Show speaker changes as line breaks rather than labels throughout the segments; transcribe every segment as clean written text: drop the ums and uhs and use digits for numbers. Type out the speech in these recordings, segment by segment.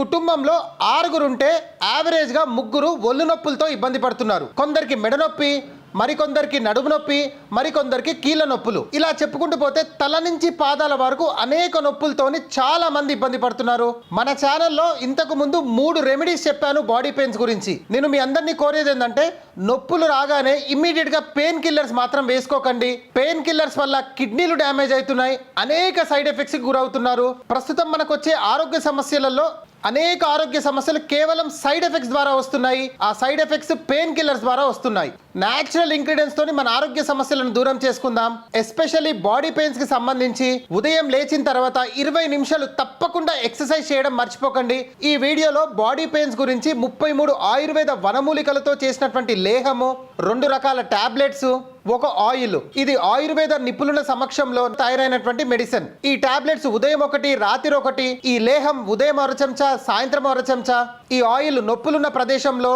కుటుంబంలో 6 ఉంటే యావరేజ్గా 3 ఒళ్ళు నొప్పులతో ఇబ్బంది పడుతున్నారు. కొందరికి మెడ నొప్పి, మరికొందరికి నడుము నొప్పి, మరికొందరికి కీళ్ళ నొప్పులు. ఇలా చెప్పుకుంటూ పోతే తల నుంచి పాదాల వరకు అనేక నొప్పులతోని చాలా మంది ఇబ్బంది పడుతున్నారు. మన ఛానల్లో ఇంతకు ముందు 3 రెమెడీస్ చెప్పాను బాడీ పెయిన్స్ గురించి. నేను మీ అందరినీ కోరేది ఏంటంటే నొప్పులు రాగానే ఇమ్మీడియట్ గా పెయిన్ కిల్లర్స్ మాత్రం వేసుకోకండి. పెయిన్ కిల్లర్స్ వల్ల కిడ్నీలు డ్యామేజ్ అవుతున్నాయి, అనేక సైడ్ ఎఫెక్ట్స్ కి గురవుతున్నారు. ప్రస్తుతం మనకు వచ్చే ఆరోగ్య సమస్యలలో అనేక ఆరోగ్య సమస్యలు కేవలం సైడ్ ఎఫెక్ట్స్ ద్వారా వస్తున్నాయి. ఆ సైడ్ ఎఫెక్ట్స్ పెయిన్ కిల్లర్స్ ద్వారా వస్తున్నాయి. న్యాచురల్ ఇంగ్రీడియంట్స్ తోని మన ఆరోగ్య సమస్యలను దూరం చేసుకుందాం. ఎస్పెషల్లీ బాడీ పెయిన్స్ కి సంబంధించి ఉదయం లేచిన తర్వాత 20 నిమిషాలు తప్పకుండా ఎక్సర్సైజ్ చేయడం మర్చిపోకండి. ఈ వీడియోలో బాడీ పెయిన్స్ గురించి 33 ఆయుర్వేద వనమూలికలతో చేసినటువంటి లేహము, 2 రకాల టాబ్లెట్స్, ఒక ఆయిల్. ఇది ఆయుర్వేద నిపుణుల సమక్షంలో తయారైనటువంటి మెడిసిన్. ఈ టాబ్లెట్స్ ఉదయం 1, రాత్రి 1. ఈ లేహం ఉదయం 1 చెంచా, సాయంత్రం 1 చెంచా. ఈ ఆయిల్ నొప్పులున్న ప్రదేశంలో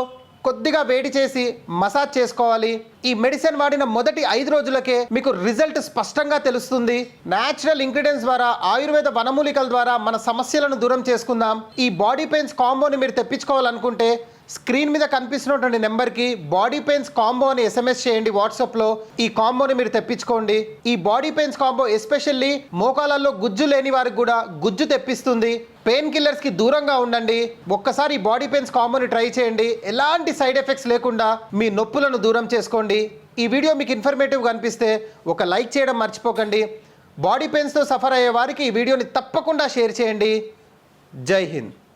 కొద్దిగా వేడి చేసి మసాజ్ చేసుకోవాలి. ఈ మెడిసిన్ వాడిన మొదటి 5 రోజులకే మీకు రిజల్ట్ స్పష్టంగా తెలుస్తుంది. న్యాచురల్ ఇంగ్రీడియంట్స్ ద్వారా, ఆయుర్వేద వనమూలికల ద్వారా మన సమస్యలను దూరం చేసుకుందాం. ఈ బాడీ పెయిన్స్ కాంబోని మీరు తెప్పించుకోవాలనుకుంటే స్క్రీన్ మీద కనిపిస్తున్నటువంటి నెంబర్కి బాడీ పెయిన్స్ కాంబో అని SMS చేయండి వాట్సాప్లో. ఈ కాంబోని మీరు తెప్పించుకోండి. ఈ బాడీ పెయిన్స్ కాంబో ఎస్పెషల్లీ మోకాళ్ళల్లో గుజ్జు లేని వారికి కూడా గుజ్జు తెప్పిస్తుంది. పెయిన్ కిల్లర్స్కి దూరంగా ఉండండి. ఒక్కసారి ఈ బాడీ పెయిన్స్ కాంబోని ట్రై చేయండి. ఎలాంటి సైడ్ ఎఫెక్ట్స్ లేకుండా మీ నొప్పులను దూరం చేసుకోండి. ఈ వీడియో మీకు ఇన్ఫర్మేటివ్గా అనిపిస్తే ఒక లైక్ చేయడం మర్చిపోకండి. బాడీ పెయిన్స్తో సఫర్ అయ్యే వారికి ఈ వీడియోని తప్పకుండా షేర్ చేయండి. జై హింద్.